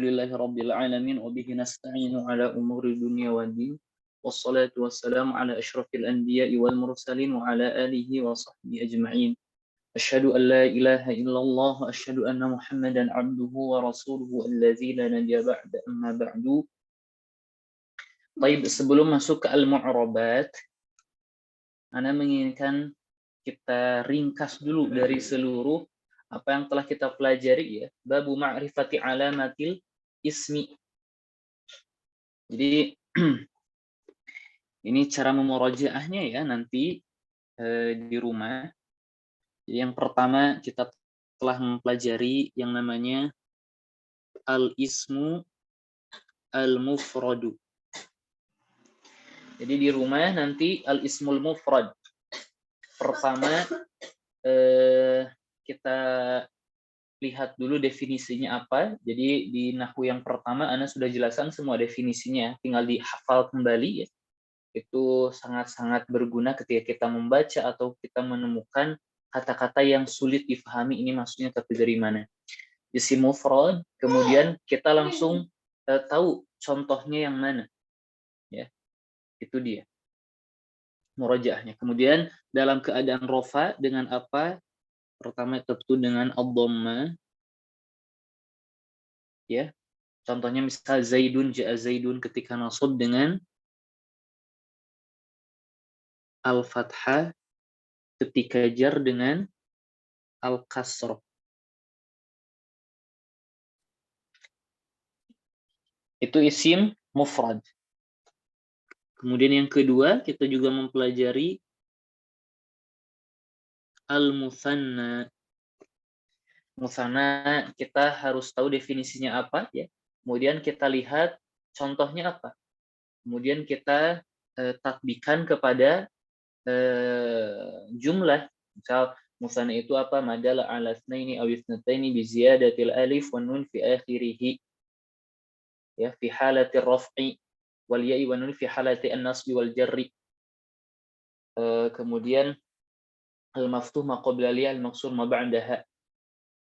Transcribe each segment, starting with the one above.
Alhamdulillahirabbil alamin wa bihi nasta'inu ala umuri dunya waddin. Wassalatu wassalamu ala asyrafil anbiya'i wal mursalin wa ala alihi wa sahbihi ajma'in. Asyhadu an la ilaha illallah wa asyhadu anna Muhammadan abduhu wa rasuluhu allazi la nabiyya ba'da amma ba'du. Baik, sebelum masuk ke al-mu'rabat, ana menginginkan kita ringkas dulu dari seluruh apa yang telah kita pelajari ya, babu ma'rifati alamatil ismi. Jadi ini cara memurajaahnya ya nanti di rumah. Jadi yang pertama kita telah mempelajari yang namanya al-ismu al-mufradu. Jadi di rumah nanti al-ismul mufrad. Pertama kita lihat dulu definisinya apa. Jadi di nahwu yang pertama Ana sudah jelaskan semua definisinya, tinggal dihafal kembali ya. Itu sangat-sangat berguna ketika kita membaca atau kita menemukan kata-kata yang sulit difahami ini maksudnya tapi dari mana. Isim mufrad, kemudian kita langsung tahu contohnya yang mana. Ya. Itu dia. Murajaahnya. Kemudian dalam keadaan rofa dengan apa? Pertama tentu dengan ad-dhamma. Ya. Contohnya misal Zaidun ja'a Zaidun ketika nasab dengan al-fathah, ketika jar dengan al-kasrah. Itu isim mufrad. Kemudian yang kedua kita juga mempelajari al-musanna. Musanna kita harus tahu definisinya apa ya. Kemudian kita lihat contohnya apa. Kemudian kita tatbikan kepada jumlah. Misal musanna itu apa? Madala ala tsnaini aw itsnataini bi ziyadatil alif wan nun fi akhirih. Ya, fi halati raf'i wal ya'i wan nun fi halati an-nasbi wal jarri. Kemudian al-maftuh ma qabla liya al-maksur ma ba'daha.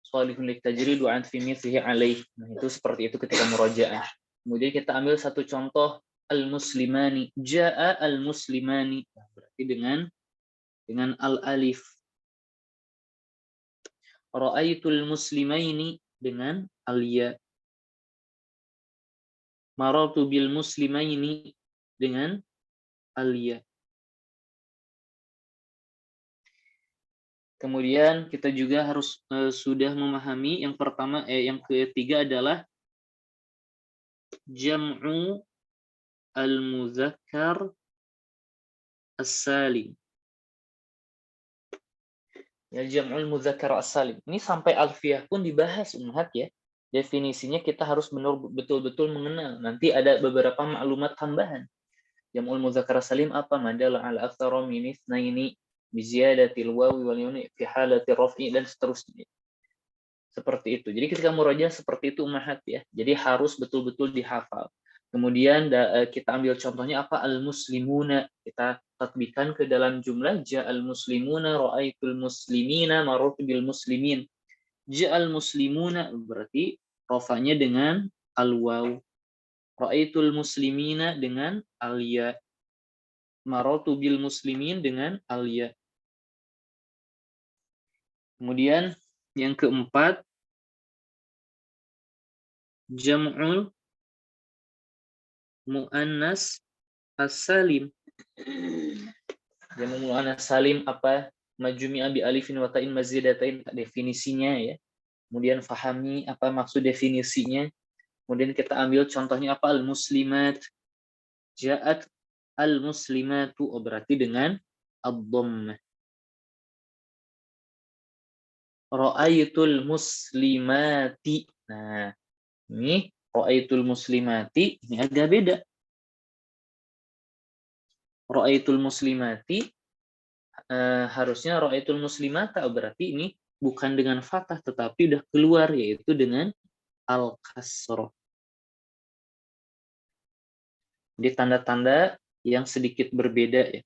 Salihun litajrid wa an fi mithlihi alaih. Nah, itu seperti itu ketika murajaah. Kemudian kita ambil satu contoh al-muslimani. Ja'a al-muslimani. Nah, berarti dengan al-alif. Ra'aitul muslimaini dengan al-ya. Marartu bil muslimaini dengan al-ya. Kemudian kita juga harus sudah memahami yang pertama yang ketiga adalah jam'u al-mudzakkar as-salim. Ya, jam'ul mudzakkar as-salim. Ini sampai alfiyah pun dibahas ummahat ya. Definisinya kita harus betul-betul mengenal. Nanti ada beberapa maklumat tambahan. Jam'ul mudzakkar as-salim apa? Madalla ala aktsara min itsnaini bi ziyadatil wawi wal yuni fi halati raf'i dan seterusnya. Seperti itu. Jadi ketika murajaah seperti itu ummahat ya. Jadi harus betul-betul dihafal. Kemudian kita ambil contohnya apa? Al-muslimuna. Kita tatbikan ke dalam jumlah ja'al muslimuna ra'aitul muslimina marartu bil muslimin. Ja'al muslimuna berarti rafa'nya dengan al-waw. Ra'aitul muslimina dengan al-ya. Marartu bil muslimin dengan al-ya. Kemudian yang keempat jam'ul muannas as-salim. Jam'ul muannas salim apa? Majumi'a bi alifin wa ta'in mazidatain, definisinya ya. Kemudian fahami apa maksud definisinya. Kemudian kita ambil contohnya apa? Al-muslimat. Ja'at al-muslimatu, berarti dengan ad-dhammah. Ra'aitul muslimati. Nah, ini ra'aitul muslimati ini agak beda. Ra'aitul muslimati harusnya ra'aitul muslimata, berarti ini bukan dengan fathah tetapi udah keluar yaitu dengan al-kasrah. Jadi tanda-tanda yang sedikit berbeda ya.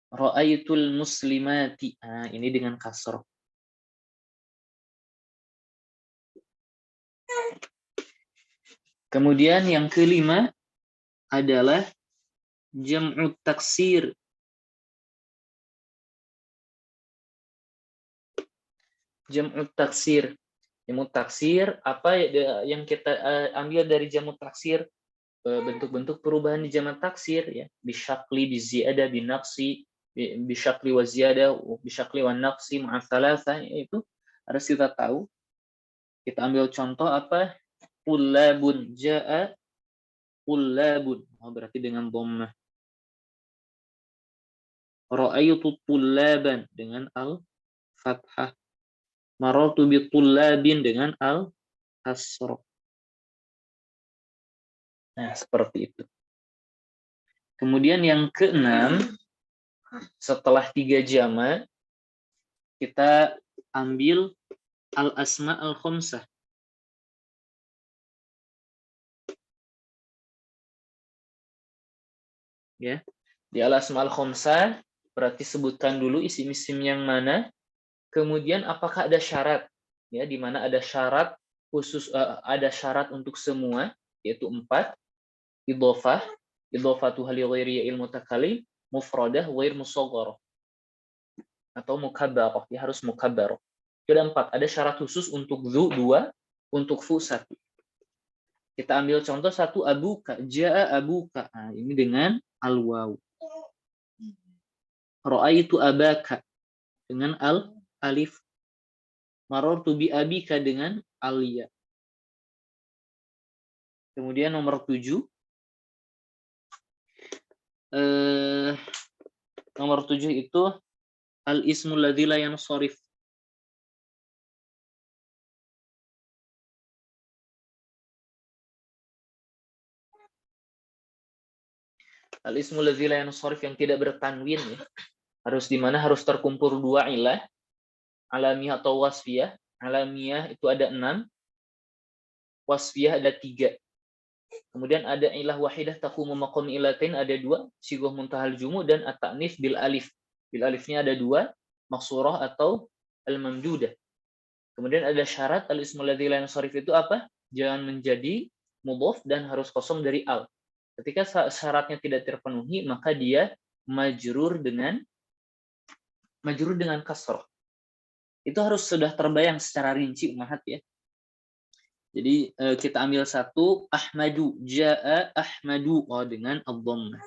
Ra'aitul muslimati. Nah, ini dengan kasrah. Kemudian yang kelima adalah jam'u taksir. Jam'u taksir. Jam'u taksir, apa yang kita ambil dari jam'u taksir? Bentuk-bentuk perubahan di jamak taksir, ya. Bisyakli, biziada, binaqsi, bisyakli wa ziyada, bisyakli wa naqsi, ma'athalatha, itu harus kita tahu. Kita ambil contoh apa? Tullabun, ja'a tullabun. Berarti dengan dhammah. Ra'aytu tullaban dengan al-fathah. Marartu bi tullabin dengan al-kasrah. Nah, seperti itu. Kemudian yang keenam, setelah 3 jama, kita ambil al-asma al-khamsah. Ya. Di al-asma al-khamsah berarti sebutkan dulu isim-isim yang mana, kemudian apakah ada syarat, ya, di mana ada syarat khusus, ada syarat untuk semua, yaitu 4, idhofah, idhofatu li ghairi ilmu mutakallim, mufradah, ghair musaghharah, atau mukabbarah, ya harus mukabbarah. Itu ada 4, ada syarat khusus untuk dzu 2, untuk fu 1. Kita ambil contoh 1, abuka, jaa abuka. Nah, ini dengan al-waw. Ra'aitu abaka dengan al-alif. Marartu bi abika dengan al-ya. Kemudian nomor 7. Nomor 7 itu al-ismul ladzi la yansharif. Al-ismul ladzi la yansharif yang tidak bertanwin, ya. Harus di mana harus terkumpul 2 ilah, alamiah atau wasfiyah. Alamiah itu ada 6, wasfiyah ada 3. Kemudian ada ilah wahidah taqumu maqam ilatain ada 2, sighah muntahal jumu dan at-ta'nits bil alif. Bil alifnya ada 2, maksurah atau al-mamdudah. Kemudian ada syarat al-ismul ladzi la yansharif itu apa? Jangan menjadi mudhaf dan harus kosong dari al. Ketika syaratnya tidak terpenuhi, maka dia majrur dengan kasrah. Itu harus sudah terbayang secara rinci, umahat, ya. Jadi kita ambil 1, Ahmadu, jaa Ahmadu, dengan ad-dhammah.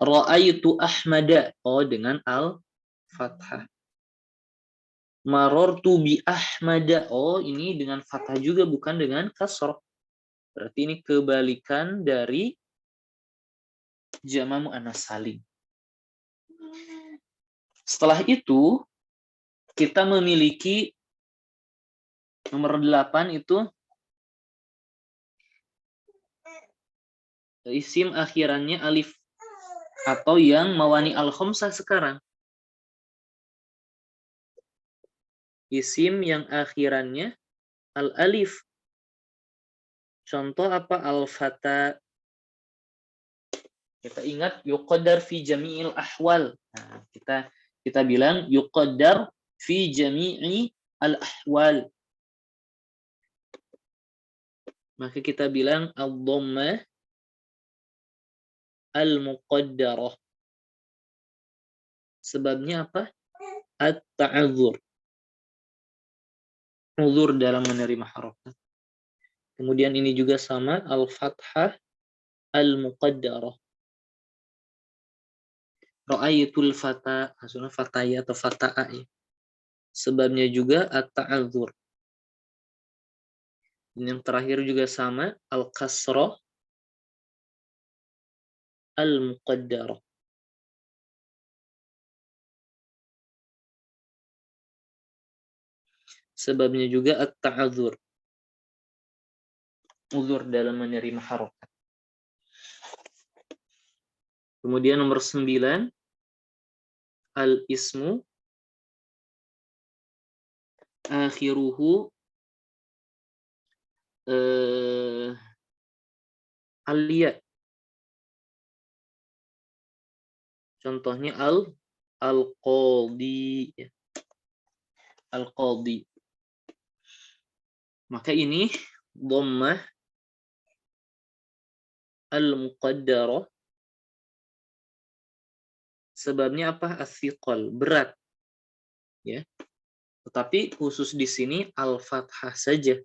Ra'aitu Ahmada, dengan al-fathah. Marartu bi Ahmada, ini dengan fathah juga, bukan dengan kasrah. Berarti ini kebalikan dari jama' muannats salim. Setelah itu kita memiliki nomor 8 itu isim akhirannya alif atau yang mawani al-khamsah sekarang. Isim yang akhirannya al-alif. Contoh apa? Al-fata. Kita ingat yuqaddar fi jami'il ahwal. Nah, kita bilang yuqaddar fi jami'i al-ahwal. Maka kita bilang ad-dhammah al-muqaddarah. Sebabnya apa? At-ta'adzur. Uzur dalam menerima harokat. Kemudian ini juga sama, al-fathah al-muqaddarah. Ra'aitul fata, maksudnya fataya atau fata'a, ya. Sebabnya juga at-ta'adzur. Yang terakhir juga sama, al-kasrah al-muqaddarah. Sebabnya juga at-ta'adzur. Uzur dalam menerima harokat. Kemudian nomor 9, al-ismu akhiruhu al-ya. Contohnya al-qadhi. Al-qadhi. Maka ini dhammah al-muqaddarah. Sebabnya apa? As-siqal, berat, ya. Tetapi khusus di sini al-fathah saja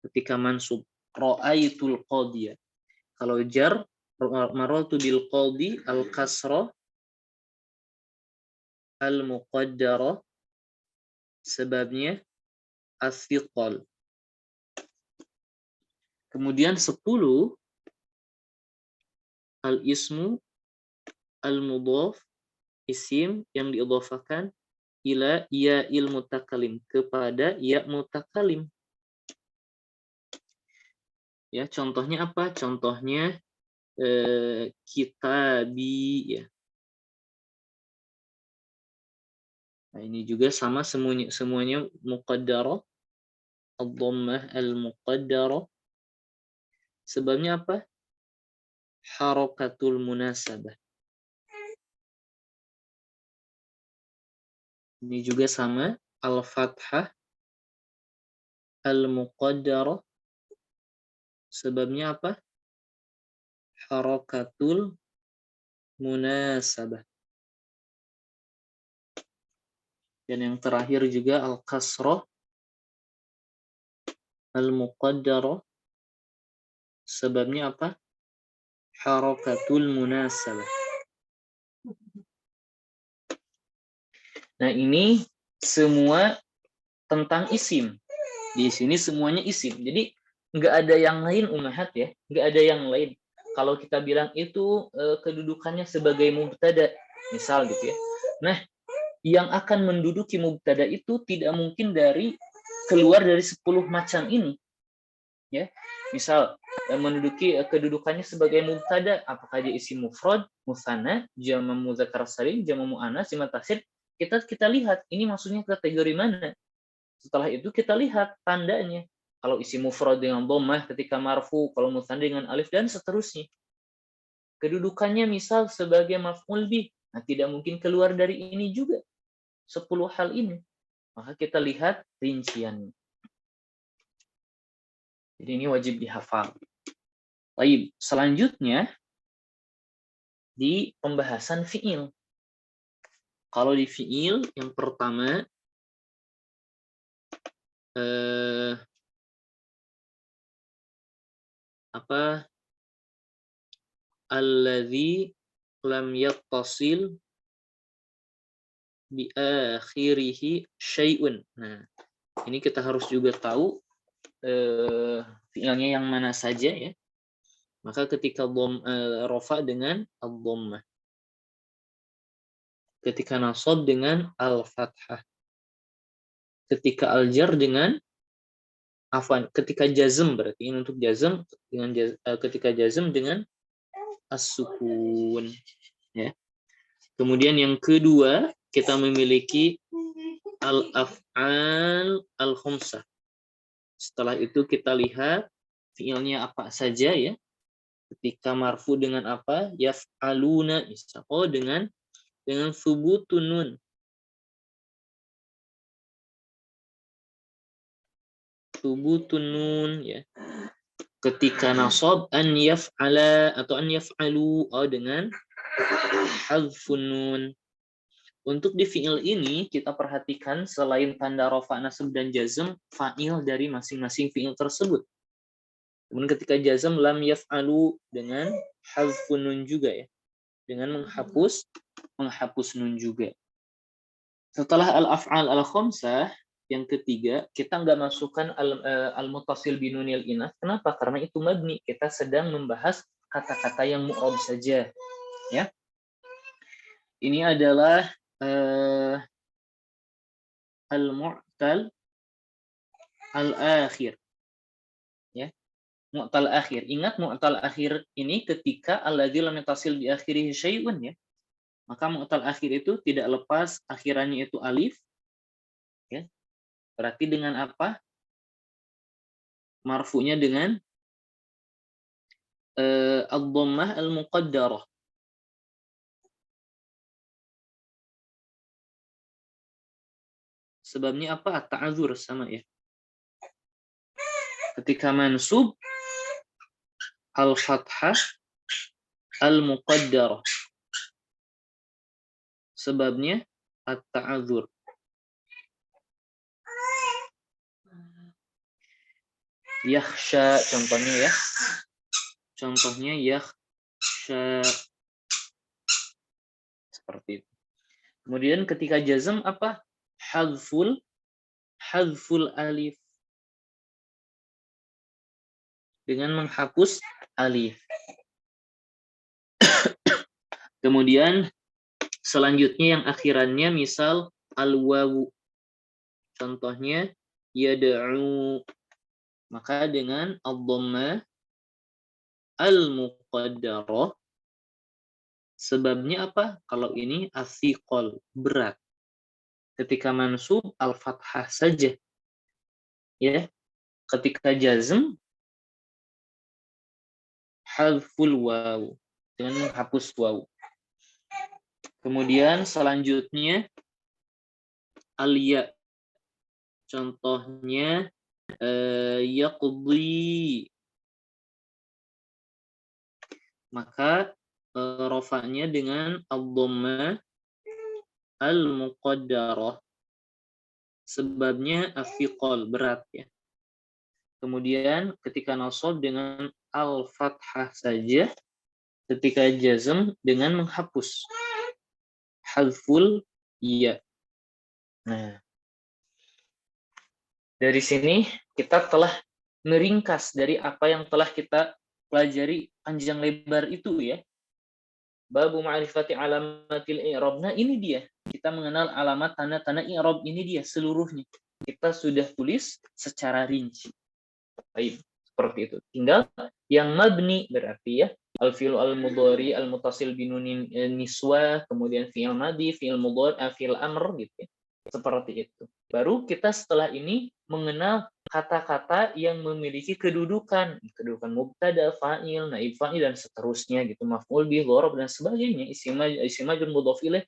ketika mansub. Ra'aitul qadiyah. Kalau jar, marartu bil qadi, al-kasrah al-muqaddarah, sebabnya as-siqal. Kemudian 10, al-ismu al-mudhaf, isim yang diidhafakan ila ya'il mutakalim, kepada ya mutakalim. Ya, contohnya apa? Contohnya kitabi, ya. Nah, ini juga sama, semuanya muqaddarah, ad-dhammah al-muqaddarah. Sebabnya apa? Harakatul munasabah. Ini juga sama, al-fathah al-muqaddarah. Sebabnya apa? Harakatul munasabah. Dan yang terakhir juga al-kasrah al-muqaddarah. Sebabnya apa? Harakatul munasabah. Nah, ini semua tentang isim. Di sini semuanya isim. Jadi nggak ada yang lain ummahat, ya. Nggak ada yang lain. Kalau kita bilang itu kedudukannya sebagai mubtada, misal gitu ya. Nah, yang akan menduduki mubtada itu tidak mungkin keluar dari 10 macam ini. Ya. Misal menduduki kedudukannya sebagai mubtada, apakah dia isim mufrad, musanna, jamak mudzakkar salim, jamak muannas, jamak taksir, kita lihat ini maksudnya kategori mana. Setelah itu kita lihat tandanya. Kalau isim mufrad dengan dhammah ketika marfu, kalau musanna dengan alif, dan seterusnya. Kedudukannya misal sebagai maf'ul bih, nah tidak mungkin keluar dari ini juga. 10 hal ini. Maka kita lihat rinciannya. Jadi ini wajib dihafal. Baik, selanjutnya di pembahasan fi'il. Kalau di fi'il yang pertama alladzi lam yattasil bi akhirih syai'un. Nah, ini kita harus juga tahu fi'ilnya yang mana saja, ya. Maka ketika rafa dengan ad-dhammah. Ketika nasab dengan al-fathah. Ketika al-jar dengan ketika jazm, berarti ini untuk jazm dengan ketika jazm dengan as-sukun, ya. Kemudian yang kedua, kita memiliki al-af'al al-khamsah. Setelah itu kita lihat fi'ilnya apa saja, ya. Ketika marfu dengan apa? Yaf'aluna, dengan subutun nun. Subutun nun, ya. Ketika nasab an yaf'ala atau an yaf'alu, dengan hadfun nun. Untuk di fi'il ini kita perhatikan selain tanda rafa, nasab, dan jazm, fa'il dari masing-masing fi'il tersebut. Kemudian ketika jazm lam yaf'alu dengan hadfun nun juga, ya. Dengan menghapus nun juga. Setelah al-af'al al-khamsah, yang ketiga, kita nggak masukkan al-muttasil binunil inath. Kenapa? Karena itu mabni. Kita sedang membahas kata-kata yang mu'rab saja, ya. Ini adalah al-mu'tal al-akhir, ya. Mu'tal akhir. Ingat, mu'tal akhir ini ketika alladzi lam yattasil bi akhirih syai'un, ya. Maka mu'tal akhir itu tidak lepas akhirannya itu alif, ya. Berarti dengan apa? Marfu'nya dengan ad-dhammah al-muqaddarah. Sebabnya apa? Ta'adzur, sama, ya. ketika mansub al-fathah al-muqaddarah. Sebabnya at-ta'adzur. Yakhsha contohnya ya. Contohnya yakhsha. Seperti itu. Kemudian ketika jazm apa? Hadful alif. Dengan menghapus alif. Kemudian selanjutnya yang akhirannya misal al-wawu. Contohnya yad'u. Maka dengan ad-dhammah al-muqaddarah, sebabnya apa? Kalau ini athiqal, berat. Ketika mansub al-fathah saja. Ya. Ketika jazm hadful waw, dengan menghapus waw. Kemudian selanjutnya al-ya. Contohnya yaqdi. Maka rofa'nya dengan ad-dhammah al-muqaddarah. Sebabnya afiqol, berat ya. Kemudian ketika nasab dengan al-fathah saja. Ketika jazm dengan menghapus hadful ya. Nah, dari sini kita telah meringkas dari apa yang telah kita pelajari panjang lebar itu ya. Babu ma'rifati alamatil i'rab. Nah, ini dia. Kita mengenal alamat tanda-tanda i'rab, ini dia seluruhnya. Kita sudah tulis secara rinci. Baik, seperti itu. Tinggal yang mabni berarti ya al-fi'l al-mudhari al-muttasil binunin niswa, kemudian fi'il madhi, fi'il mudhari, fi'il amr gitu ya. Seperti itu. Baru kita setelah ini mengenal kata-kata yang memiliki kedudukan mubtada, fa'il, naib fa'il dan seterusnya gitu, maf'ul bih, dzarab dan sebagainya, isim majrur, mudhof ilaih.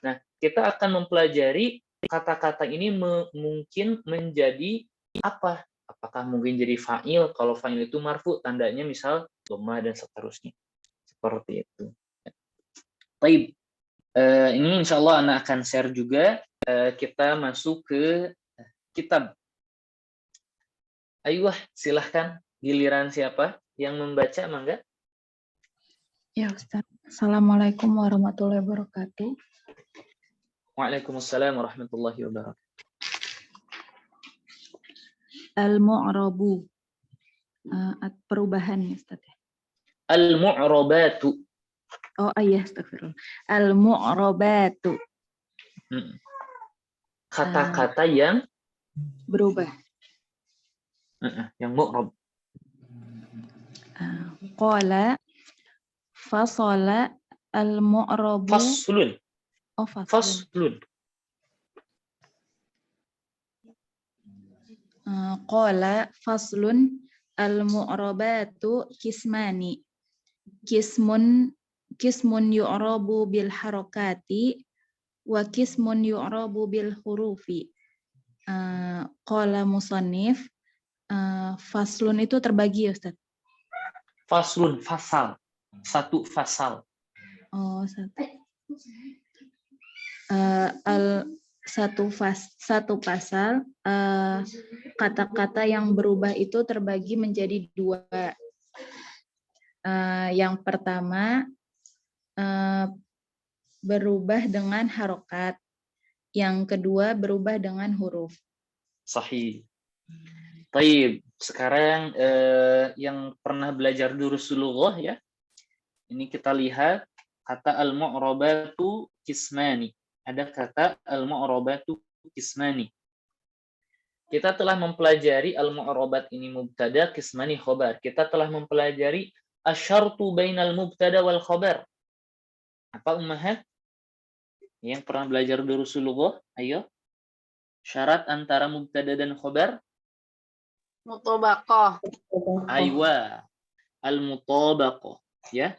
Nah, kita akan mempelajari kata-kata ini mungkin menjadi apa? Apakah mungkin jadi fa'il? Kalau fa'il itu marfu, tandanya misal dhammah dan seterusnya. Seperti itu. Baik. Ini insya Allah Ana akan share juga. Kita masuk ke kitab. Ayo, silahkan. Giliran siapa yang membaca, mangga? Ya Ustaz. Assalamualaikum warahmatullahi wabarakatuh. Waalaikumsalam warahmatullahi wabarakatuh. Al-mu'rabu. Perubahan ya Ustaz ya. Al-mu'rabatu. Oh iya, astagfirullah. Al-mu'rabatu. Kata-kata yang berubah. Yang mu'rab. Qala fasala al-mu'rabu. Faslun. Oh, faslun. Faslun. Qala faslun al-mu'rabatu kismani. Kismun yu'rabu bil harakati wa kismun yu'rabu bil hurufi. Qala musannif, faslun itu terbagi ya Ustaz? Faslun, fasal. Satu fasal. Oh, satu. Satu pasal, kata-kata yang berubah itu terbagi menjadi dua. Yang pertama, berubah dengan harokat. Yang kedua, berubah dengan huruf. Sahih. Baik, sekarang yang pernah belajar durusul lughah ya. Ini kita lihat kata al-mu'rabatu kismani. Ada kata al-mu'rabatu kismani. Kita telah mempelajari al-mu'rabat ini mubtada, kismani khobar. Kita telah mempelajari asyartu bainal mubtada wal khobar. Apa ummahat? Yang pernah belajar durusul lughah, ayo. Syarat antara mubtada dan khobar? Mutabaqah. Aywa. Al-mutabaqah. Ya.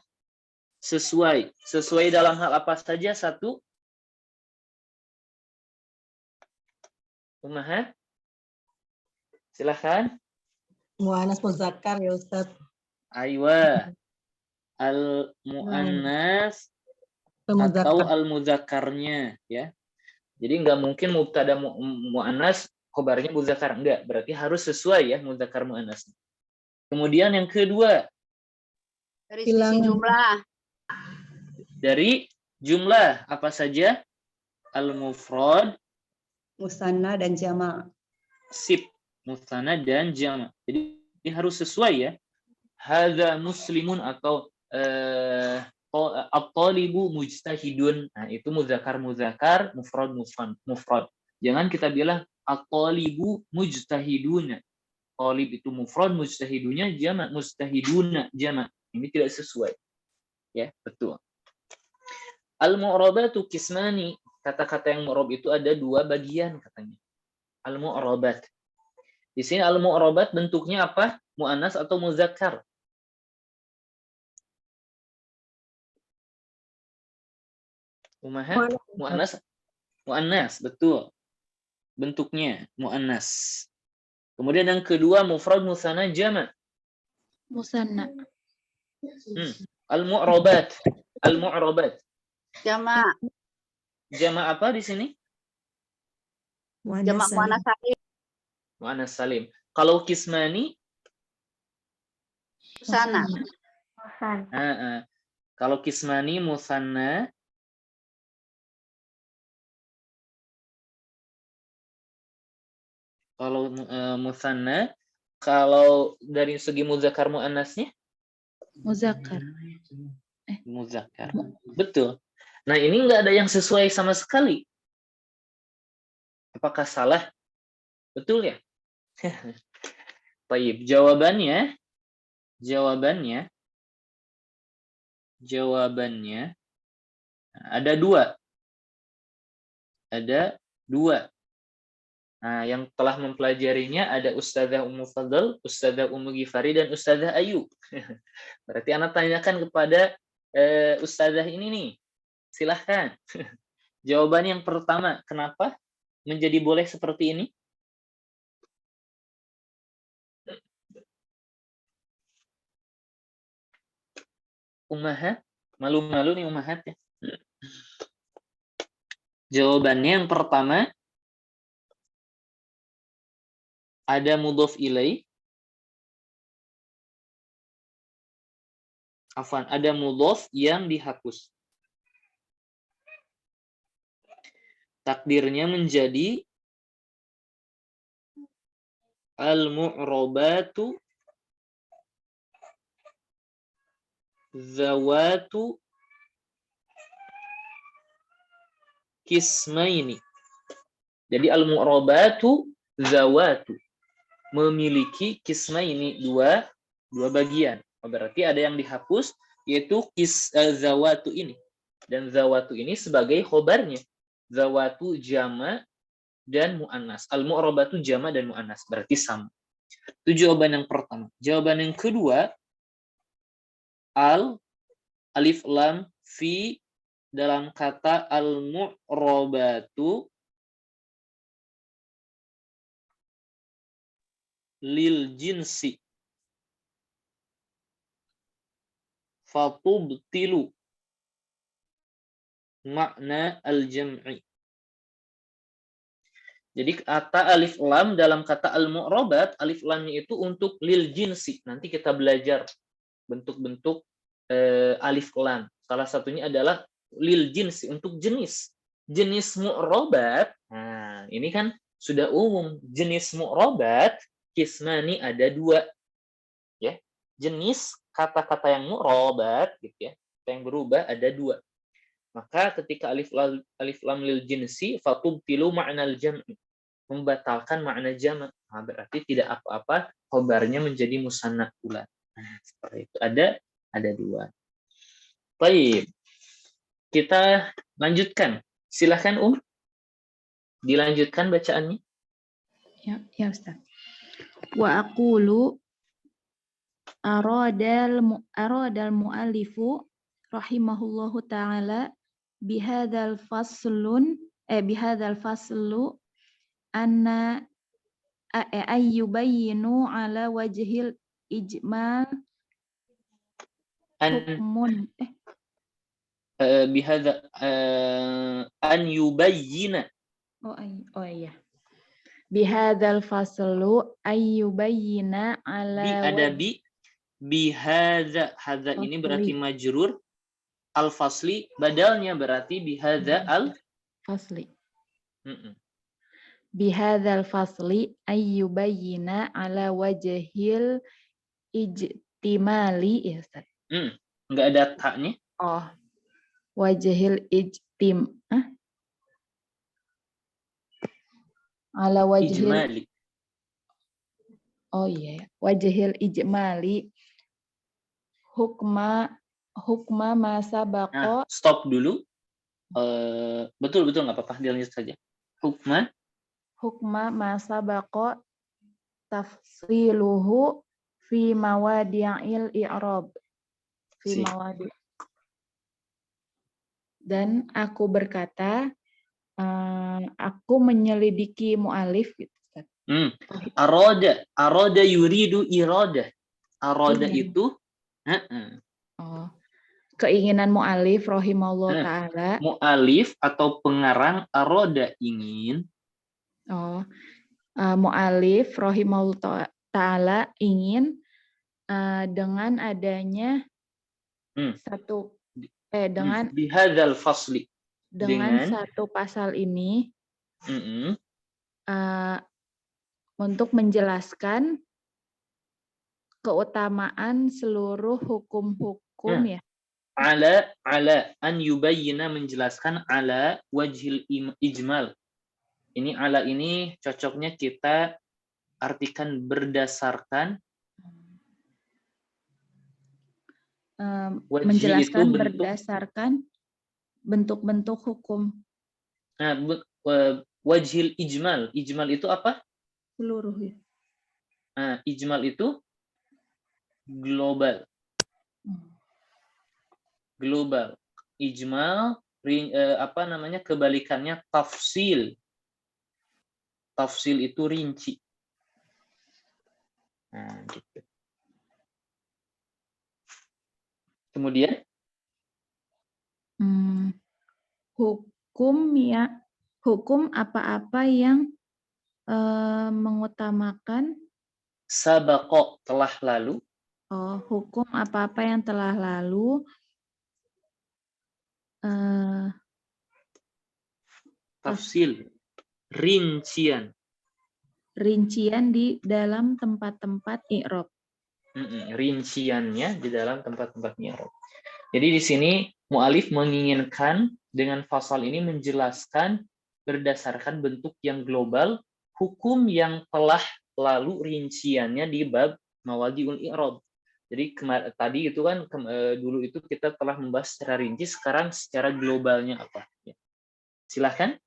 Sesuai. Sesuai dalam hal apa saja? Satu. Ummahat. Silahkan. Mu'annas muzakkar ya Ustaz. Aywa. Al-mu'annas atau Muzakkar. al-mudzakarnya ya. Jadi nggak mungkin mubtada mu'annas khobarnya muzakkar, enggak. Berarti harus sesuai ya muzakkar mu'annas. Kemudian yang kedua, Dari sisi jumlah. dari jumlah apa saja? Al-mufrad, Musanna dan jama'. sip, musanna dan jama'. Jadi harus sesuai ya. Hadza muslimun atau at-talibu mujtahidun. Nah, itu muzakkar mufrad mufrad. Jangan kita bilang at-talibu mujtahiduna. Talib itu mufrad, mujtahidunya jama', mujtahiduna jama'. Ini tidak sesuai. Ya, betul. Al-mu'rabatu kismani. Kata-kata yang mu'rab itu ada dua bagian katanya. Al-mu'rabat. Di sini al-mu'rabat bentuknya apa? Mu'annas atau muzakkar? Umahat, mu'annas, betul. Bentuknya mu'annas. Kemudian yang kedua mufrad, musanna, jama'. Musanna. Al-mu'rabat. Al-mu'rabat. Jama'. Jama' apa di sini? Jama' mu'annas salim. Mu'annas salim. Kalau kismani? Musanna. Kalau kismani musanna. Kalau musanna, kalau dari segi muzakkar muannasnya? Muzakkar. Muzakkar. Betul. Nah, ini nggak ada yang sesuai sama sekali. Apakah salah? Betul ya? Baik, jawabannya ada dua. Ada dua. Nah, yang telah mempelajarinya ada Ustazah Ummu Fadl, Ustazah Ummu Ghifari, dan Ustazah Ayu. Berarti anak tanyakan kepada Ustazah ini nih. Silahkan. Jawaban yang pertama, kenapa menjadi boleh seperti ini? Ummahat, malu-malu nih ummahat ya. Jawabannya yang pertama, ada mudhof ilaih. Afwan, ada mudhof yang dihapus. Takdirnya menjadi al-mu'rabatu zawatu kismaini. Jadi al-mu'rabatu zawatu memiliki kismaini, dua bagian. Berarti ada yang dihapus, yaitu zawatu ini. Dan zawatu ini sebagai khobarnya. Zawatu jama dan mu'annas. Al-mu'rabatu jama dan mu'annas. Berarti sama. Itu jawaban yang pertama. Jawaban yang kedua, alif lam fi dalam kata al-mu'rabatu lil jinsi fatubtilu makna al-jam'i. Jadi kata alif lam dalam kata al-mu'rabat, alif lamnya itu untuk lil jinsi. Nanti kita belajar bentuk-bentuk alif lam. Salah satunya adalah lil jinsi, untuk jenis. Jenis mu'rabat, nah ini kan sudah umum. Jenis mu'rabat, kismani ada dua. Ya, jenis kata-kata yang mu'rabat, gitu ya, yang berubah ada dua. Maka ketika alif lam lil jinsi, fatubtilu ma'nal jam'i, membatalkan makna jama'. Nah, berarti tidak apa-apa khobarnya menjadi musanna pula. Nah, seperti itu. Ada dua. Baik. Kita lanjutkan. Silahkan dilanjutkan bacaannya. Ya Ustaz. Wa aqulu aradal mu'allifu rahimahullahu ta'ala bihadzal faslu anna ayyubayyinu ala wajhil ijmal An hukmun. bihadza an yubayyina. Oh iya. Bihadzal faslu ayyubayyina ala Bihadza, hadza ini berarti Fasli. majrur, al fasli badalnya berarti bihadza al fasli. Mm-mm. Bihadzal fasli ayyubayyina ala wajhil ijtimali ya Ustaz. Nggak ada taknya. Oh. Wajhil ala wajhil Ijmali. Oh iya, wajhil ijmali hukma masa Nah, bako stop dulu. Betul nggak apa-apa, dilanjut saja. Hukma masa bako tafsiluhu fi mawadi'il i'rab. Fi Si. mawadi'. Dan aku berkata, aku menyelidiki mu'alif gitu. Aroda yuridu irada. Aroda Ingin. itu Oh, keinginan mu'alif rahimahullah ta'ala. mu'alif atau pengarang aroda ingin. Mu'alif rahimahullah ta'ala ingin dengan adanya dengan bihadzal fasli. dengan satu pasal ini untuk menjelaskan keutamaan seluruh hukum-hukum ya. Ala an yubayyina menjelaskan ala wajhil ijmal. Ini ala ini cocoknya kita artikan berdasarkan. Menjelaskan berdasarkan bentuk-bentuk hukum. Nah, wajhil ijmal. Ijmal itu apa? Seluruh ya. Nah, ijmal itu global. Global. Ijmal kebalikannya tafsil. Tafsil itu rinci. Nah, gitu. Kemudian hukum apa-apa yang mengutamakan sabaqo telah lalu. Hukum apa-apa yang telah lalu Tafsil, rincian di dalam tempat-tempat i'rab. Rinciannya di dalam tempat-tempat i'rab. Jadi di sini mu'alif menginginkan dengan pasal ini menjelaskan berdasarkan bentuk yang global hukum yang telah lalu rinciannya di bab mawadi'ul i'rab. Jadi tadi itu kan dulu itu kita telah membahas secara rinci, sekarang secara globalnya apa? Ya. Silahkan.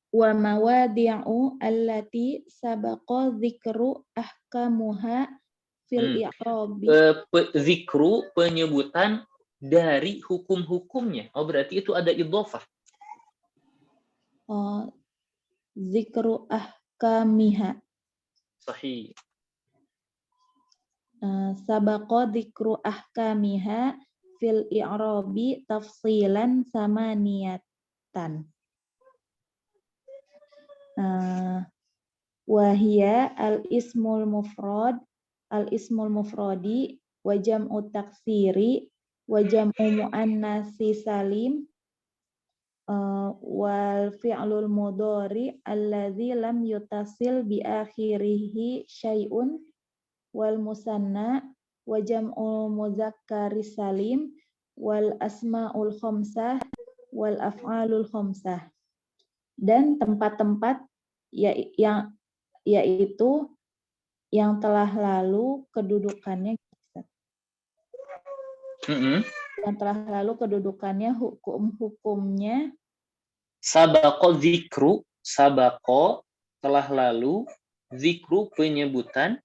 Wa mawadi'u allati sabaqa dzikru ahkamuha fil i'rabi. Zikru penyebutan dari hukum-hukumnya. Oh, berarti itu ada idhofah. Zikru ahkamiha. Sahih. Sabaqa dzikru ahkamiha fil i'rabi tafsilan samaniyatan. Wahia al-ismul mufradi wa jam'u taksiri wa jam'u muannasi salim wal fi'lul mudhari alladzi lam yutasil bi akhirihi syai'un wal musanna wa jam'u muzakkari salim wal asmaul khamsah wal af'alul khamsah. Dan tempat-tempat yaitu yang telah lalu kedudukannya yang telah lalu kedudukannya hukum-hukumnya sabaqo zikru, sabaqo telah lalu, zikru penyebutan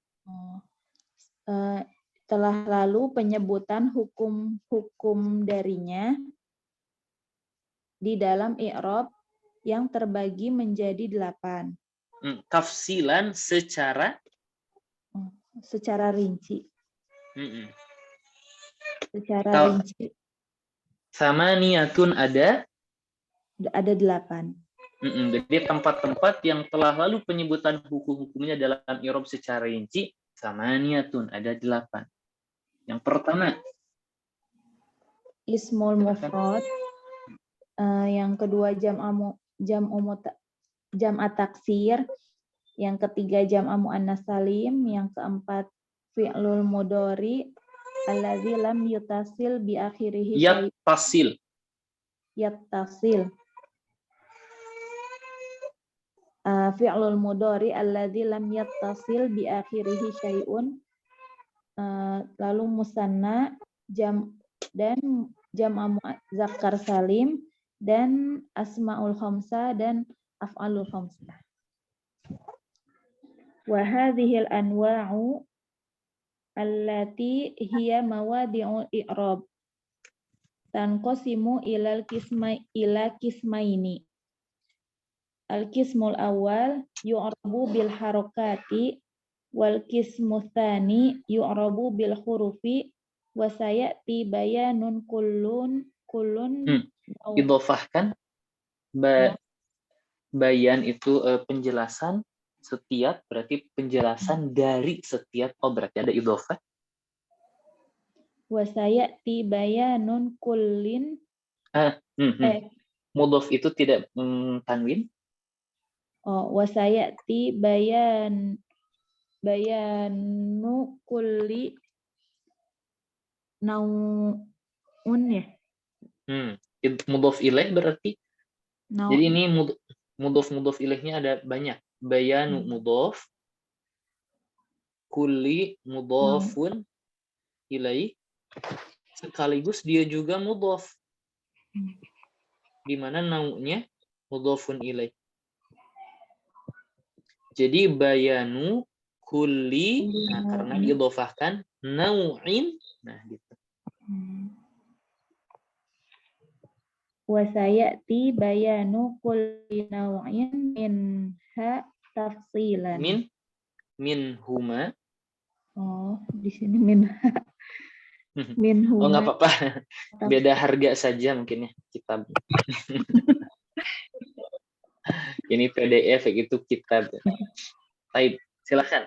telah lalu penyebutan hukum-hukum darinya di dalam i'rab yang terbagi menjadi 8. Tafsilan secara Secara rinci. mm-mm. Secara Kalau rinci samaniyatun ada. ada 8. Jadi tempat-tempat yang telah lalu penyebutan hukum-hukumnya dalam i'rab secara rinci samaniyatun ada 8. Yang pertama Ismul mufrad, yang kedua jam'at taksir, yang ketiga jam'a muannas salim, yang keempat fi'lul mudhari alladzi lam yutasil bi akhirihi yattasil. Fi'lul mudhari alladzi lam yattasil bi akhirihi syai'un, lalu musanna dan jam'a muzakkar salim dan asmaul khamsah dan af'alul khamsah. Wa hadhil anwa'u allati hiya mawadi'ul i'rab tanqasimu ila kismaini. Al-qismul awal yu'rabu bil harakati wal qismu tsani yu'rabu bil hurufi wa sayati bayanun kullun idhofahkan bayan itu penjelasan setiap, berarti penjelasan dari setiap. Berarti ada idhofah. Wa sayati bayanun kullin Mudhof itu tidak tanwin. Wa sayati bayanu kulli nau'un ya. Mudhof ilaih berarti. Nau'un. Jadi ini mudhof ilaihnya ada banyak. Bayanu mudhof, kulli mudhofun ilaih, sekaligus dia juga mudhof. Di mana nau'nya mudhofun ilaih. Jadi bayanu kulli, karena diidhofahkan nau'in, nah gitu. Wa sayati bayanu kulli nau'in minha tafsilan. Min huma. Di sini minha. Min huma. Nggak apa-apa. Beda harga saja mungkin ya kitab. Ini PDF itu kitab. Baik, silakan.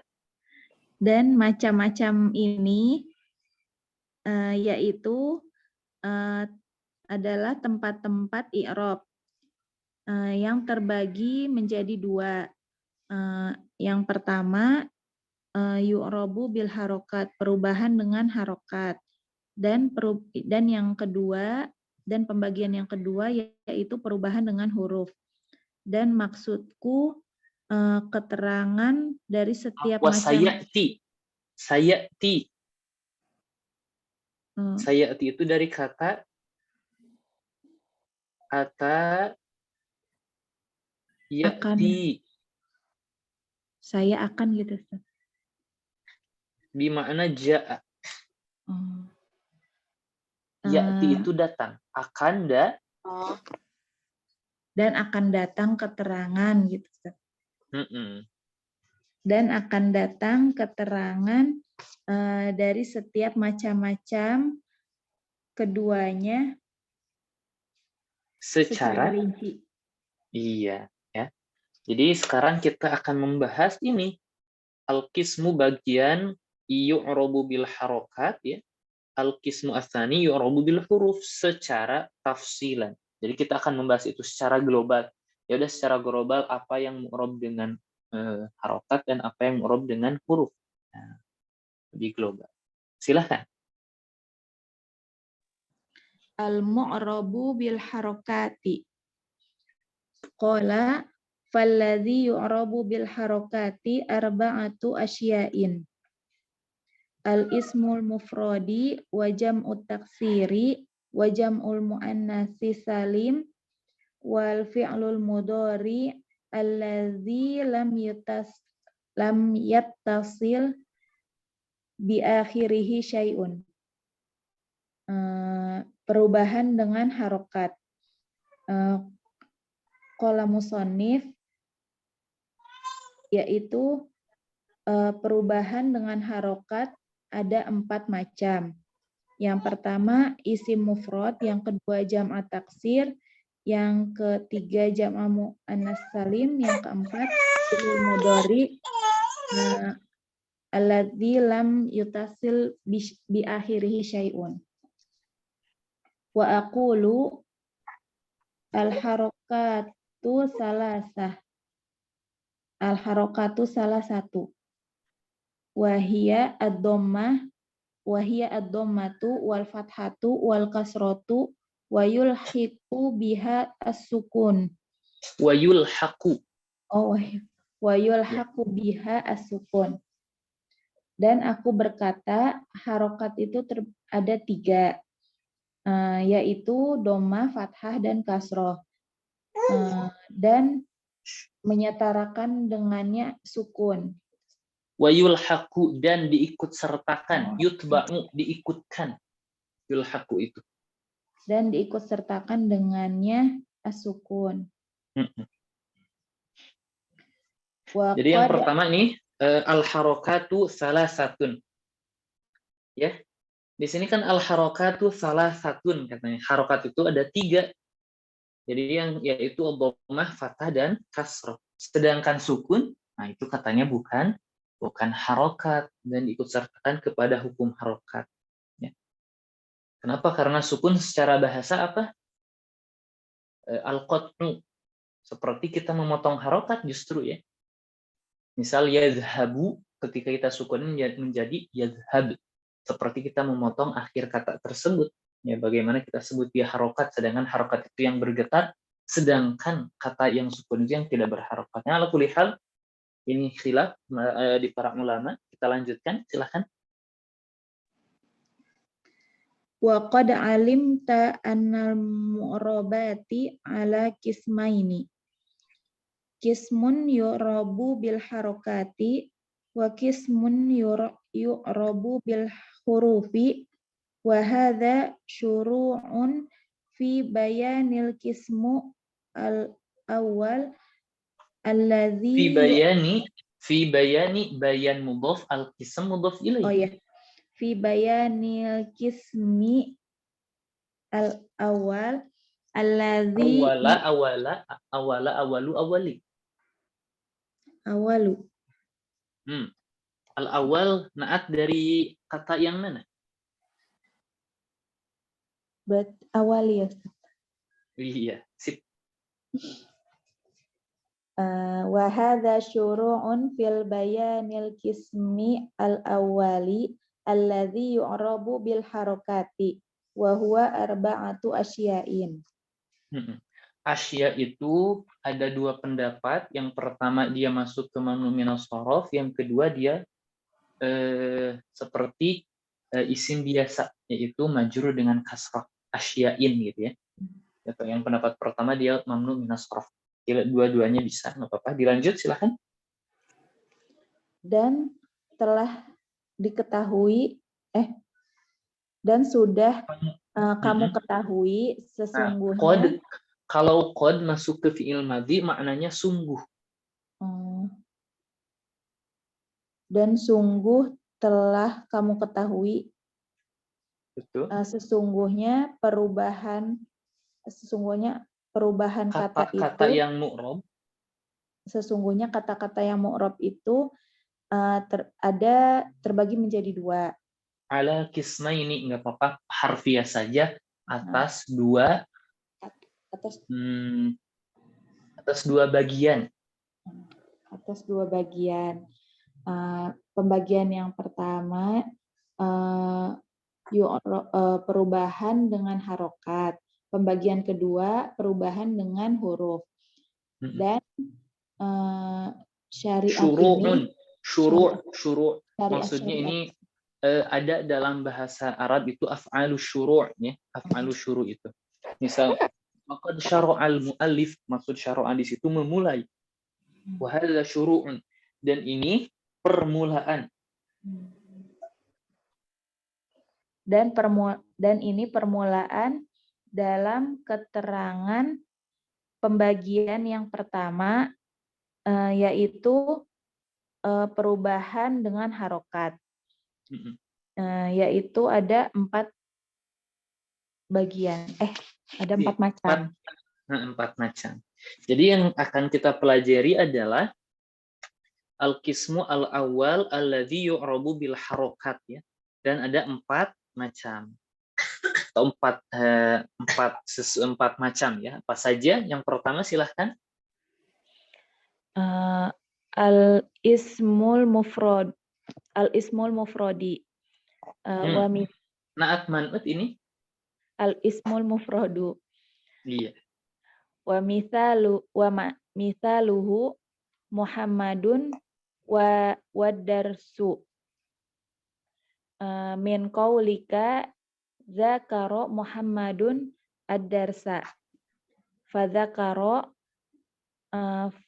Dan macam-macam ini yaitu adalah tempat-tempat i'rab yang terbagi menjadi 2. Yang pertama yu'rabu bil harokat, perubahan dengan harokat, dan yang kedua, dan pembagian yang kedua yaitu perubahan dengan huruf. Dan maksudku keterangan dari setiap macam. Sayati itu dari kata ya'ti. Saya akan gitu. Di makna ja'a. Ya'ti itu datang. Dan akan datang keterangan gitu. Dan akan datang keterangan dari setiap macam-macam keduanya secara rinci. Iya, ya. Jadi sekarang kita akan membahas ini al-qismu bagian yu'rabu bil harokat, ya. Al-qismu ats-tsani yu'rabu bil huruf secara tafsilan. Jadi kita akan membahas itu secara global. Ya udah, secara global apa yang mu'rab dengan harokat dan apa yang mu'rab dengan huruf. Nah, lebih global. Silakan. Al-mu'rabu bil harokati. Qala falladhi yu'rabu bil harokati arba'atu asya'in. Al-ismul mufradi wa jam'ut taksiri wa jam'ul muannatsi salim wal fi'lul mudhari allazi lam yattasil bi akhirihi syai'un. Perubahan dengan harokat. qala musannif, yaitu perubahan dengan harokat ada 4 macam. Yang pertama isim mufrad, yang kedua jam'at taksir, yang ketiga jam'a muannas salim, yang keempat fi'il mudhari alladzi lam yutasil bi akhirihi syai'un. Wa aqulu al-harakatu salasah. Al-harakatu salah satu. Wahia ad-dhammatu wal fathatu wal kasratu wa yulhiqu biha as-sukun. Wa yulhaqu. Wa yulhaqu biha as-sukun. Dan aku berkata harokat itu ada 3, yaitu dhammah, fathah, dan kasroh. Dan menyetarakan dengannya sukun. Wa yulhaqu, dan diikut sertakan, yutba'u, diikutkan. Yulhaqu itu. Dan diikut sertakan dengannya as-sukun. Jadi yang pertama ini al-harakatu salasatun. Ya. Di sini kan al-harakatu salasatun katanya. Harokat itu ada 3. Jadi yang yaitu dhammah, fathah, dan kasrah. Sedangkan sukun, nah itu katanya bukan harokat dan diikut sertakan kepada hukum harokat. Ya. Kenapa? Karena sukun secara bahasa apa? Al-qat'u. Seperti kita memotong harokat justru ya. Misal yadhhabu, ketika kita sukunin menjadi yadhhab. Seperti kita memotong akhir kata tersebut. Ya, bagaimana kita sebut dia harokat, sedangkan harokat itu yang bergetar, sedangkan kata yang sukun itu yang tidak berharokatnya. Ala kulli hal, ini khilaf di para ulama. Kita lanjutkan, silakan. Wa qad alimta annal mu'rabati ala kismaini. Kismun yu'rabu bil harokati wa kismun yu'rabu bil hurufi wa hadza syuru'un fi bayanil kismu al-awwal alladzi fi bayani bayan mudhaf, al-qism mudhaf ilaih. Fi bayanil kismi al-awwal alladzi awalu. Al-awwal naat dari kata yang mana? Awali ya. Iya, sip. Wa hadza syuru'un fil bayanil kismi al-awwali alladzi yu'rabu bil harakati wa huwa arba'atu asya'in. Asya itu ada 2 pendapat. Yang pertama dia masuk ke mamnu minas shorof, yang kedua dia seperti isim biasa, yaitu majrur dengan kasrah, asya'in gitu ya. Yang pendapat pertama dia mamnu minas shorof. Dua-duanya bisa, nggak apa-apa. Dilanjut, silahkan. Dan telah diketahui dan sudah kamu ketahui sesungguhnya. Kalau qad masuk ke fi'il madhi maknanya sungguh. Dan sungguh telah kamu ketahui. Betul. Sesungguhnya perubahan kata-kata itu, yang mu'rab. Sesungguhnya kata-kata yang mu'rab itu terbagi menjadi 2. Ala kismaini, nggak apa-apa, harfiah saja atas 2 bagian. Atas 2 bagian. Pembagian yang pertama perubahan dengan harokat. Pembagian kedua perubahan dengan huruf. Dan syariat syuru' maksudnya ini ada dalam bahasa Arab itu af'alu syuru' ya, af'alu syuru' itu. Misal maqad syara'al muallif, maksud syara'a di situ memulai. Wa hadza syuru'un, dan ini permulaan. Dan ini permulaan dalam keterangan pembagian yang pertama yaitu perubahan dengan harokat. Yaitu ada 4 bagian. Ada 4 macam. 4 macam. Jadi yang akan kita pelajari adalah al-qismu al-awwal alladzi yu'rabu bil harokat ya. Dan ada 4 macam. Atau 4 macam ya. Apa saja? Yang pertama silahkan. Al-ismul mufrad. Al-ismul mufradi. Naat man'ut ini? Al-ismul mufradu. Iya. Wa mithaluhu Muhammadun wa darsu. Min qaulika dzakara Muhammadun ad-darsa. Fadzakara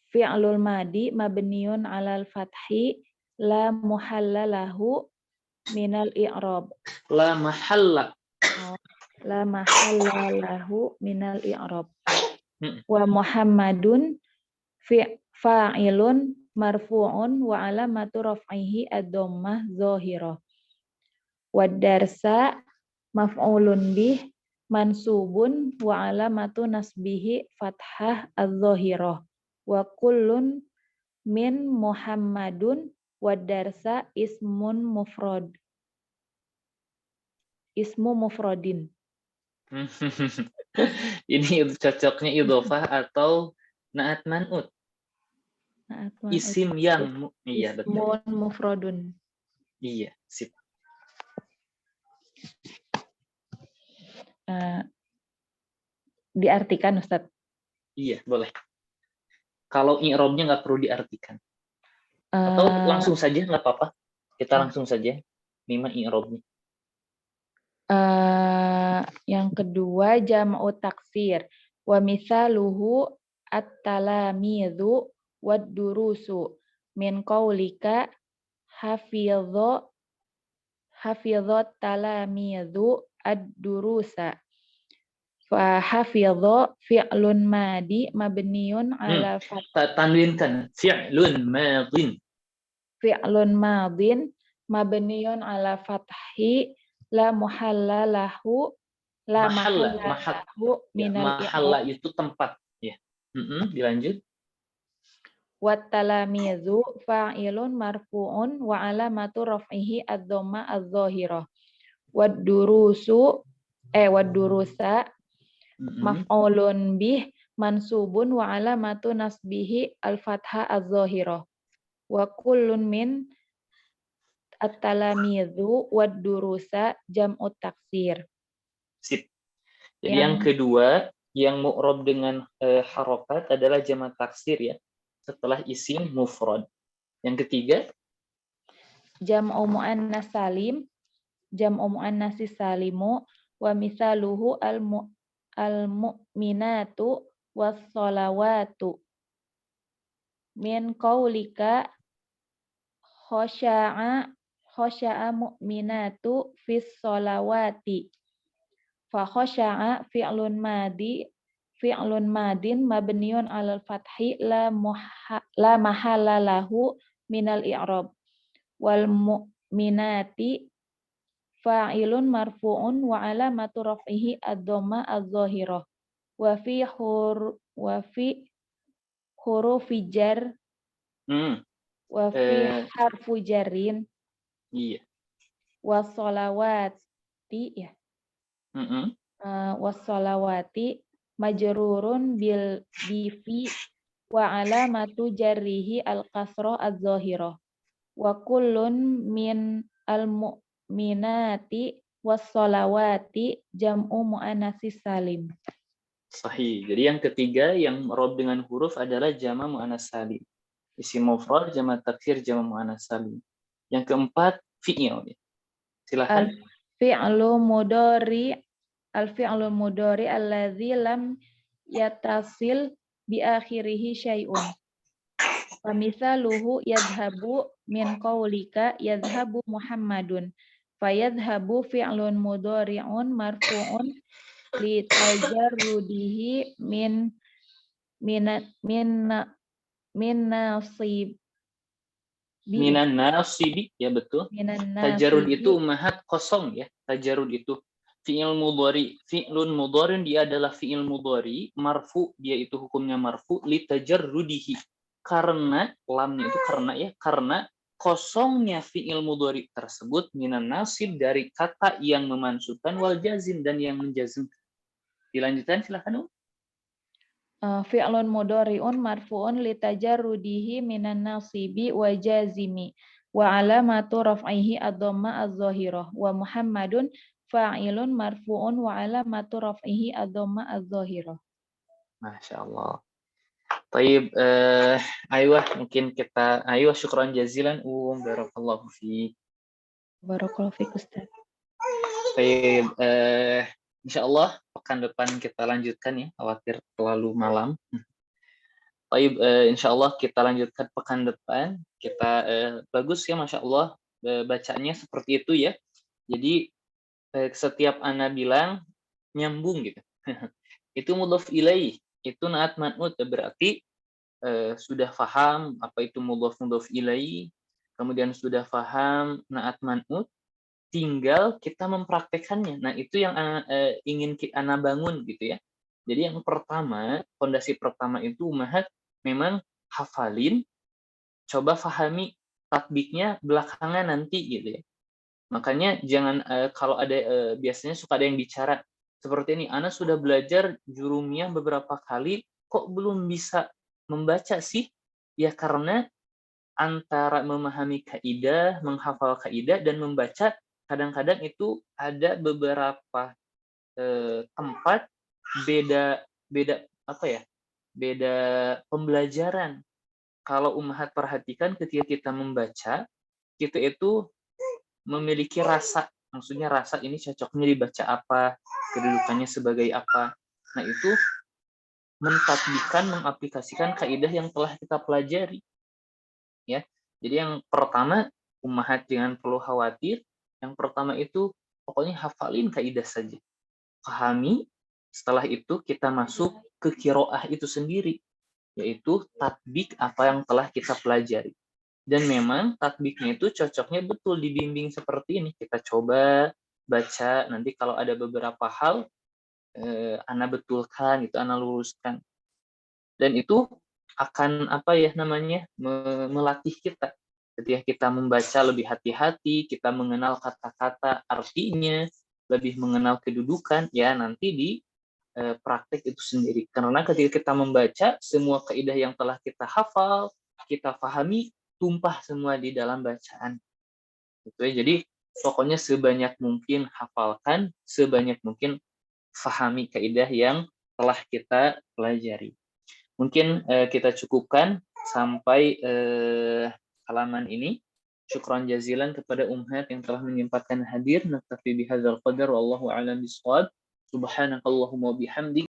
fi'lul madi mabniun 'alal fathi la muhalla lahu minal i'rab. La mahalla. La mahalla lahu minal i'rab. Wa Muhammadun fa'ilun marfu'un wa alamatu raf'ihi ad-dhammah dhahirah. Wa darsa maf'ulun bih mansubun wa alamatu nasbihi fathah adz-dhahirah. Wa kullun min Muhammadun wa darsa ismun mufrad. Ismu mufradin. Ini cocoknya idhofah atau naat man'ut. Isim yang iya betul. Ismun mufradun. Iya, sip. Diartikan Ustaz. Iya, boleh. Kalau i'rabnya nggak perlu diartikan. Atau langsung saja nggak apa-apa. Kita langsung saja mima i'rabnya. Yang kedua jam'u taksir. Wa mithaluhu at-talamidhu wad-durusu min qaulika hafidhat talamidhu ad-durusa. Fa hafidha fi'lun madi mabniun ala tanwinkan fi'lun madin. Fi'lun madin mabniun ala fathi la muhalla lahu minal mahalla itu tempat ya. Dilanjut. Wat talamizu fa'ilun marfu'un wa alamatu raf'ihi ad-dhamma adz-dhahirah. Wad durusa maf'ulun bih mansubun wa alamatu nasbihi al-fathah adz-dhahirah. Wa kullun min at-talamizu wad durusa jam'u taksir. Sip. Jadi yang kedua yang mu'rab dengan harokat adalah jamak taksir ya. Setelah isim mufrad. Yang ketiga jam'u muannas salim, jam'u muannasi salimu wa misaluhu al-mu'minatu was-shalawatu min qaulika khasya'a mu'minatu fis shalawati. Fa khasya'a fi'lun madin mabniun 'alal fathi la mahalla lahu minal i'rab. Wal mu'minati fa'ilun marfu'un wa 'alamatu raf'ihi ad-dhamma adz-dhahirah. Wa fi hurufi jar wa fi harfu jarrin. Iya. Was-shalawati ya. Was-shalawati majrurun bil bifi wa alamatu jarrihi al-kasrah adz-dhahirah. Wa kullun min al-mu'minati was-shalawati jam'u muannatsis salim. Sahih. Jadi yang ketiga yang mu'rab dengan huruf adalah jamak muannas salim. Isim mufrad, jamak taksir, jamak muannas salim. Yang keempat fi'il. Silakan. Al-fi'lu mudhari alladzi lam yatasil bi akhirih syai'un. Wa mithaluhu yadhhabu min qaulika yadhhabu Muhammadun. Fayadhhabu fi'lun mudhari'un marfu'un li tajarrudihi min nasib Minan nasibi, ya betul. minan Tajarud nasibi. itu ummahat kosong ya. Tajarud itu fi'il mudhari. Fi'lun mudhari dia adalah fi'il mudhari, marfu dia itu hukumnya marfu li tajarrudihi. Karena lamnya itu karena ya, karena kosongnya fi'il mudhari tersebut minan nasib dari kata yang memansubkan wal jazim dan yang menjazmkan. Dilanjutkan silakan. Fi'lun mudhari'un marfu'un litajarrudihi minan nasibi wa jazimi wa alamatu raf'ihi ad-dhamma adh-dhahirah wa Muhammadun fa'ilun marfu'un wa alamatu raf'ihi ad-dhamma adh-dhahirah. Masya Allah. Taib, aywa mungkin kita, aywa syukran jazilan, barakallahu fi. Barakallahu fiik Ustaz. Taib, insya Allah pekan depan kita lanjutkan ya, khawatir terlalu malam. Taib, insya Allah kita lanjutkan pekan depan. Kita bagus ya, Masya Allah, bacanya seperti itu ya. Jadi setiap ana bilang nyambung gitu. Itu mudhaf ilaih, itu naat man'ut, berarti sudah faham apa itu mudhaf ilaih, kemudian sudah faham naat man'ut, tinggal kita mempraktekannya. Nah, itu yang ingin ana bangun gitu ya. Jadi yang pertama, fondasi pertama itu ummahat memang hafalin, coba fahami tatbiknya belakangan nanti gitu ya. Makanya jangan kalau ada biasanya suka ada yang bicara seperti ini, ana sudah belajar jurumiyah beberapa kali kok belum bisa membaca sih? Ya karena antara memahami kaidah, menghafal kaidah dan membaca kadang-kadang itu ada beberapa tempat beda apa ya? Beda pembelajaran. Kalau ummahat perhatikan ketika kita membaca, kita itu memiliki rasa, maksudnya rasa ini cocoknya dibaca apa, kedudukannya sebagai apa. Nah, itu mentatbikan, mengaplikasikan kaidah yang telah kita pelajari. Ya. Jadi yang pertama, ummahat jangan perlu khawatir. Yang pertama itu pokoknya hafalin kaidah saja. Pahami, setelah itu kita masuk ke qiraah itu sendiri, yaitu tatbik apa yang telah kita pelajari. Dan memang tatbiknya itu cocoknya betul dibimbing seperti ini. Kita coba baca, nanti kalau ada beberapa hal, ana betulkan, itu ana luruskan. Dan itu akan apa ya namanya, melatih kita. Ketika kita membaca lebih hati-hati, kita mengenal kata-kata artinya, lebih mengenal kedudukan, ya nanti di praktek itu sendiri. Karena ketika kita membaca, semua kaidah yang telah kita hafal, kita pahami, tumpah semua di dalam bacaan. Gitu ya. Jadi pokoknya sebanyak mungkin hafalkan, sebanyak mungkin fahami kaidah yang telah kita pelajari. Mungkin kita cukupkan sampai halaman ini. Syukran jazilan kepada ummahat yang telah menyempatkan hadir. Naktafi bihadzal qadar wallahu a'lam bishawab. Subhanakallahumma bihamdik